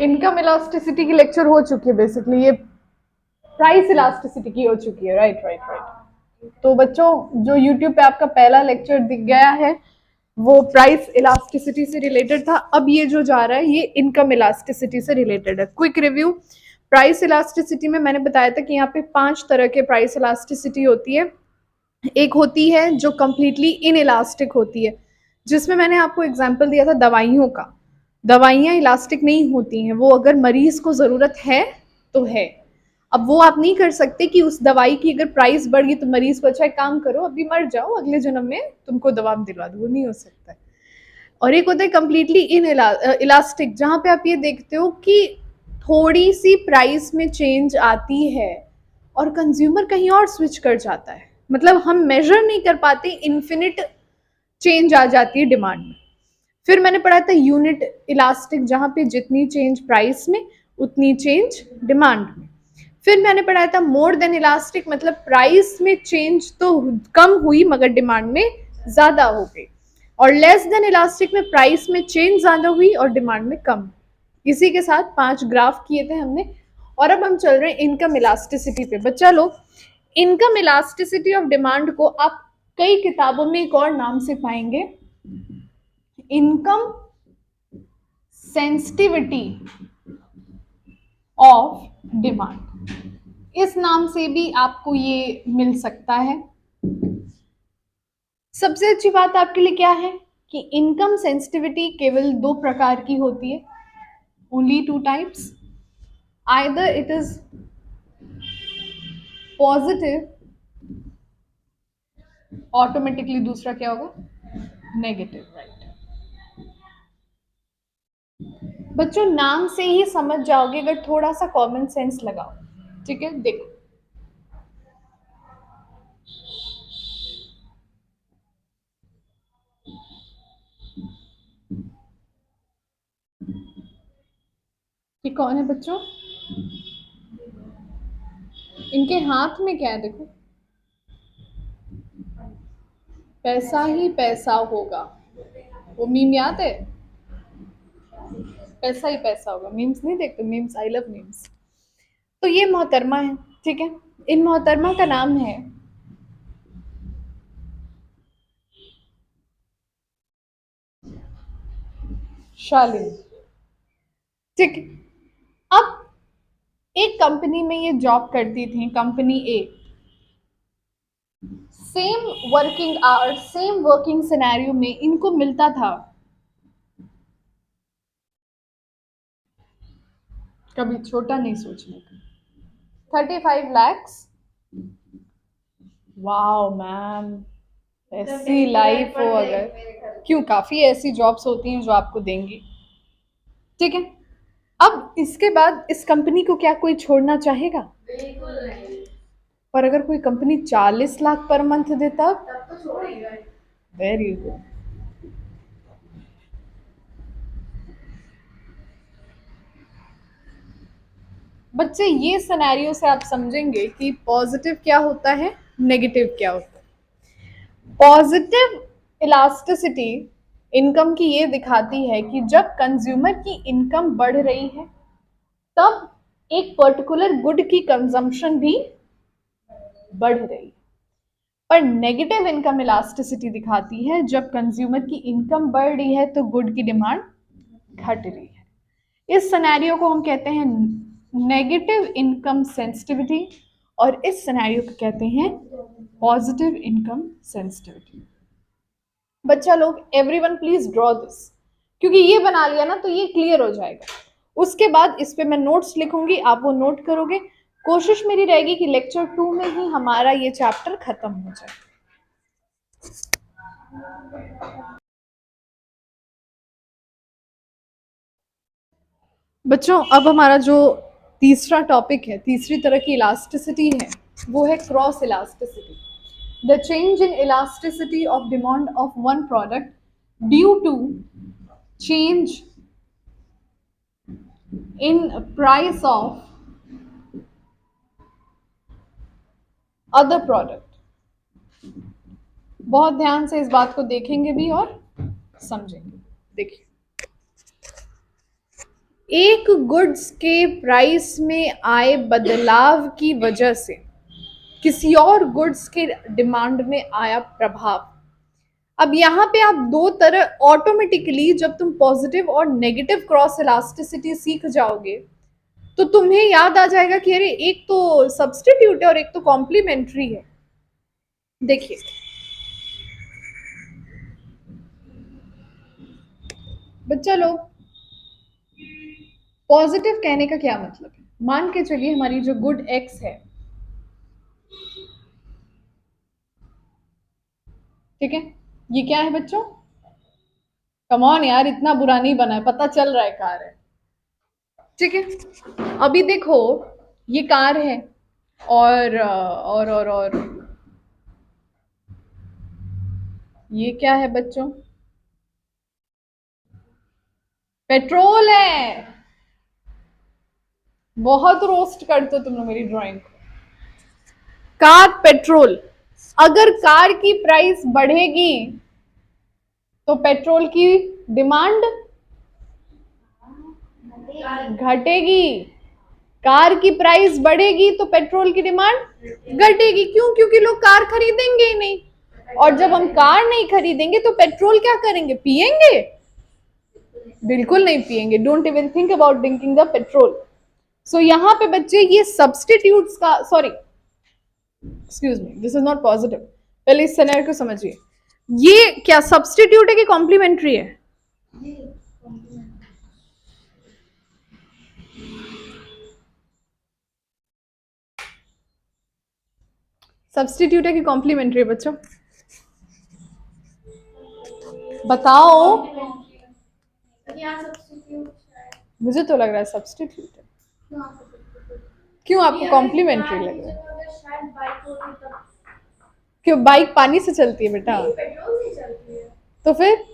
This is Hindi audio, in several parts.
इनकम इलास्टिसिटी की लेक्चर हो चुकी है, बेसिकली ये प्राइस इलास्टिसिटी की हो चुकी है। Right right right. तो बच्चों, जो यूट्यूब पे आपका पहला लेक्चर दिख गया है वो प्राइस इलास्टिसिटी से रिलेटेड था। अब ये जो जा रहा है ये इनकम इलास्टिसिटी से रिलेटेड है। क्विक रिव्यू, प्राइस इलास्टिसिटी में मैंने बताया था कि यहाँ पे 5 तरह के प्राइस इलास्टिसिटी होती है। एक होती है जो कंप्लीटली इन इलास्टिक होती है, जिसमें मैंने आपको एग्जांपल दिया था दवाइयों का। दवाइयाँ इलास्टिक नहीं होती हैं, वो अगर मरीज को ज़रूरत है तो है। अब वो आप नहीं कर सकते कि उस दवाई की अगर प्राइस बढ़ गई तो मरीज को अच्छा एक काम करो अभी मर जाओ, अगले जन्म में तुमको दवा दिलवा दो, वो नहीं हो सकता है। और एक होता है कंप्लीटली इन इलास्टिक, जहाँ पे आप ये देखते हो कि थोड़ी सी प्राइस में चेंज आती है और कंज्यूमर कहीं और स्विच कर जाता है। मतलब हम मेजर नहीं कर पाते, इन्फिनिट चेंज आ जाती है डिमांड में। फिर मैंने पढ़ा था यूनिट इलास्टिक, जहाँ पे जितनी चेंज प्राइस में उतनी चेंज डिमांड में। फिर मैंने पढ़ा था मोर देन इलास्टिक, मतलब प्राइस में चेंज तो कम हुई मगर डिमांड में ज्यादा हो गई। और लेस देन इलास्टिक में प्राइस में चेंज ज्यादा हुई और डिमांड में कम। इसी के साथ 5 ग्राफ किए थे हमने। और अब हम चल रहे हैं इनकम इलास्टिसिटी पे। बच्चा लोग, इनकम इलास्टिसिटी ऑफ डिमांड को आप कई किताबों में एक और नाम से पाएंगे, इनकम सेंसिटिविटी ऑफ डिमांड। इस नाम से भी आपको ये मिल सकता है। सबसे अच्छी बात आपके लिए क्या है कि इनकम सेंसिटिविटी केवल 2 प्रकार की होती है, only 2 types. Either it is positive, automatically दूसरा क्या होगा, नेगेटिव। राइट बच्चों, नाम से ही समझ जाओगे अगर थोड़ा सा कॉमन सेंस लगाओ। ठीक है, देखो कि कौन है बच्चों, इनके हाथ में क्या है, देखो पैसा ही पैसा होगा। वो मीम याद है, पैसा ही पैसा होगा। मीम्स नहीं देखते, मीम्स, आई लव मीम्स। तो ये मोहतरमा है, ठीक है। इन मोहतरमा का नाम है शालिनी। ठीक है। अब एक कंपनी में ये जॉब करती थी, company A. Same working hours, same working scenario में इनको मिलता था कभी छोटा नहीं सोचने का, 35 lakhs। वाओ मैम, ऐसी लाइफ हो अगर, क्यों, काफी ऐसी जॉब्स होती हैं जो आपको देंगी। ठीक है। अब इसके बाद इस कंपनी को क्या कोई छोड़ना चाहेगा? बिल्कुल नहीं। पर अगर कोई कंपनी 40 लाख पर मंथ दे तब तो छोड़ेगा। Very good. बच्चे, ये सिनेरियो से आप समझेंगे कि पॉजिटिव क्या होता है, नेगेटिव क्या होता है। पॉजिटिव इलास्टिसिटी इनकम की ये दिखाती है कि जब कंज्यूमर की इनकम बढ़ रही है तब एक पर्टिकुलर गुड की कंजम्पशन भी बढ़ रही है। पर नेगेटिव इनकम इलास्टिसिटी दिखाती है जब कंज्यूमर की इनकम बढ़ रही है तो गुड की डिमांड घट रही है। इस सिनेरियो को हम कहते हैं नेगेटिव इनकम सेंसिटिविटी और इस सिनेरियो को कहते हैं पॉजिटिव इनकम सेंसिटिविटी। बच्चा लोग, एवरीवन प्लीज ड्रॉ दिस, क्योंकि ये बना लिया ना तो ये क्लियर हो जाएगा। उसके बाद इस पे मैं नोट्स लिखूंगी, आप वो नोट करोगे। कोशिश मेरी रहेगी कि लेक्चर 2 में ही हमारा ये चैप्टर खत्म हो जाए। बच्चों, अब हमारा जो तीसरा टॉपिक है, तीसरी तरह की इलास्टिसिटी है, वो है cross elasticity. The change in elasticity of demand of one product due to change in price of other product. बहुत ध्यान से इस बात को देखेंगे भी और समझेंगे। देखिए, एक गुड्स के प्राइस में आए बदलाव की वजह से किसी और गुड्स के डिमांड में आया प्रभाव। अब यहां पे आप दो तरह, ऑटोमेटिकली जब तुम पॉजिटिव और नेगेटिव क्रॉस इलास्टिसिटी सीख जाओगे तो तुम्हें याद आ जाएगा कि अरे एक तो सब्स्टिट्यूट है और एक तो कॉम्प्लीमेंट्री है। देखिए, बच्चा लोग, पॉजिटिव कहने का क्या मतलब है? मान के चलिए हमारी जो गुड एक्स है, ठीक है, ये क्या है बच्चों? कम ऑन यार, इतना बुरा नहीं बना है, पता चल रहा है कार है, ठीक है। अभी देखो, ये कार है और ये क्या है बच्चों? पेट्रोल है। बहुत रोस्ट करते हो तुम लोग मेरी ड्राइंग को। कार पेट्रोल, अगर कार की प्राइस बढ़ेगी तो पेट्रोल की डिमांड घटेगी। कार की प्राइस बढ़ेगी तो पेट्रोल की डिमांड घटेगी। क्यों? क्योंकि लोग कार खरीदेंगे ही नहीं, और जब हम कार नहीं खरीदेंगे तो पेट्रोल क्या करेंगे? पिएंगे? बिल्कुल नहीं पिएंगे। Don't even think about drinking the petrol. So यहाँ पे बच्चे ये सब्स्टिट्यूट्स का, sorry excuse me, this is not positive. पहले इस सिनेरियो को समझिए, ये क्या सब्स्टिट्यूट है कि कॉम्प्लीमेंट्री है? सब्स्टिट्यूट है कि कॉम्प्लीमेंट्री है बच्चों? बताओ। मुझे तो लग रहा है सब्स्टिट्यूट है। क्यों आपको कॉम्प्लीमेंट्री लग रहा है? क्यों? बाइक पानी से चलती है बेटा? तो फिर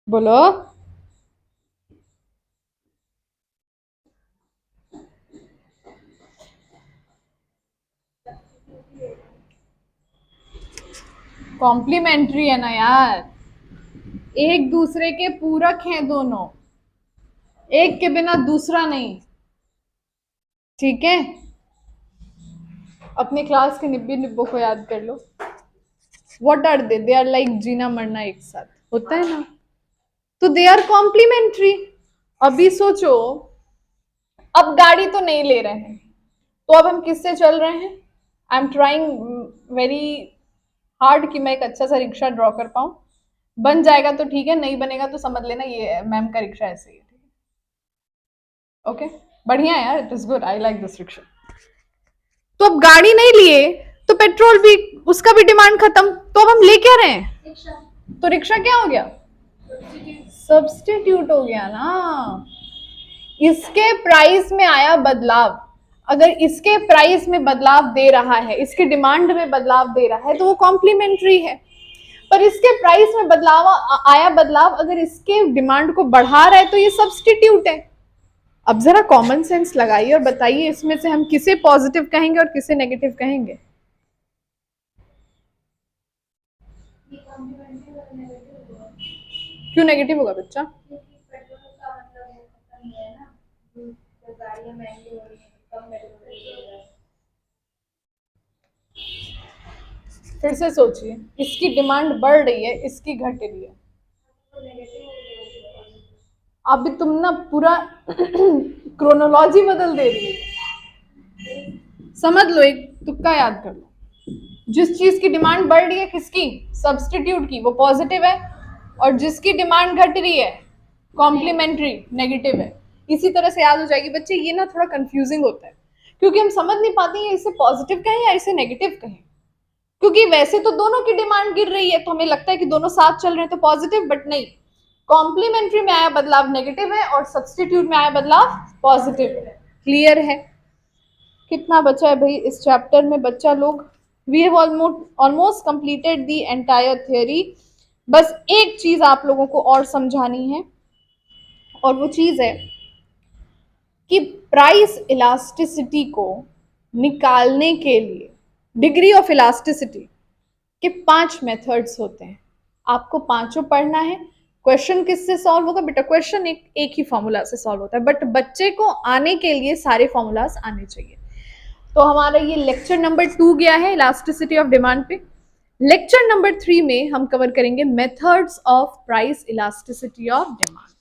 बोलो। कॉम्प्लीमेंट्री है ना यार, एक दूसरे के पूरक हैं दोनों, एक के बिना दूसरा नहीं, ठीक है। अपने क्लास के निब्बी निब्बों को याद कर लो। What are they are like जीना मरना एक साथ, होता है ना, तो दे आर कॉम्प्लीमेंट्री। अभी सोचो, अब गाड़ी तो नहीं ले रहे हैं तो अब हम किससे चल रहे हैं? I am trying very hard कि मैं एक अच्छा सा रिक्शा ड्रॉ कर पाऊं। बन जाएगा तो ठीक है, नहीं बनेगा तो समझ लेना ये मैम का रिक्शा ऐसे ही है, ठीक है। ओके, बढ़िया यार, it is good, I like this rickshaw. तो अब गाड़ी नहीं लिए तो पेट्रोल भी, उसका भी डिमांड खत्म, तो अब हम ले क्या रहे हैं? तो रिक्शा क्या हो गया? सब्स्टिट्यूट हो गया ना। इसके प्राइस में आया बदलाव, अगर इसके प्राइस में बदलाव दे रहा है, इसके डिमांड में बदलाव दे रहा है तो वो कॉम्प्लीमेंट्री है। पर इसके प्राइस में बदलाव आया, बदलाव अगर इसके डिमांड को बढ़ा रहा है तो ये सब्स्टिट्यूट है। अब जरा कॉमन सेंस लगाइए और बताइए इसमें से हम किसे पॉजिटिव कहेंगे और किसे नेगेटिव कहेंगे? क्यों नेगेटिव होगा बच्चा? फिर से सोचिए, इसकी डिमांड बढ़ रही है, इसकी घट रही है। अभी तुम ना पूरा क्रोनोलॉजी बदल दे रही है। समझ लो, एक तुक्का याद कर लो। जिस चीज की डिमांड बढ़ रही है, किसकी? सब्स्टिट्यूट की, वो पॉजिटिव है, और जिसकी डिमांड घट रही है, कॉम्प्लीमेंट्री, नेगेटिव है। इसी तरह से याद हो जाएगी बच्चे। ये ना थोड़ा कंफ्यूजिंग होता है क्योंकि हम समझ नहीं पाते हैं इसे पॉजिटिव कहें या इसे नेगेटिव कहें, क्योंकि वैसे तो दोनों की डिमांड गिर रही है तो हमें लगता है कि दोनों साथ चल रहे हैं तो पॉजिटिव, बट नहीं, कॉम्प्लीमेंट्री में आया बदलाव नेगेटिव है और सब्स्टिट्यूट में आया बदलाव पॉजिटिव है। क्लियर है? कितना बचा है भाई इस चैप्टर में बच्चा लोग? We have almost completed the entire theory. बस एक चीज आप लोगों को और समझानी है, और वो चीज है कि प्राइस इलास्टिसिटी को निकालने के लिए डिग्री ऑफ इलास्टिसिटी के 5 मेथड्स होते हैं। आपको पांचों पढ़ना है। क्वेश्चन किससे सॉल्व होगा बेटा? क्वेश्चन एक ही फॉर्मूला से सॉल्व होता है, बट बच्चे को आने के लिए सारे फॉर्मूलाज आने चाहिए। तो हमारा ये लेक्चर नंबर 2 गया है इलास्टिसिटी ऑफ डिमांड पे। लेक्चर नंबर 3 में हम कवर करेंगे methods of price elasticity of demand.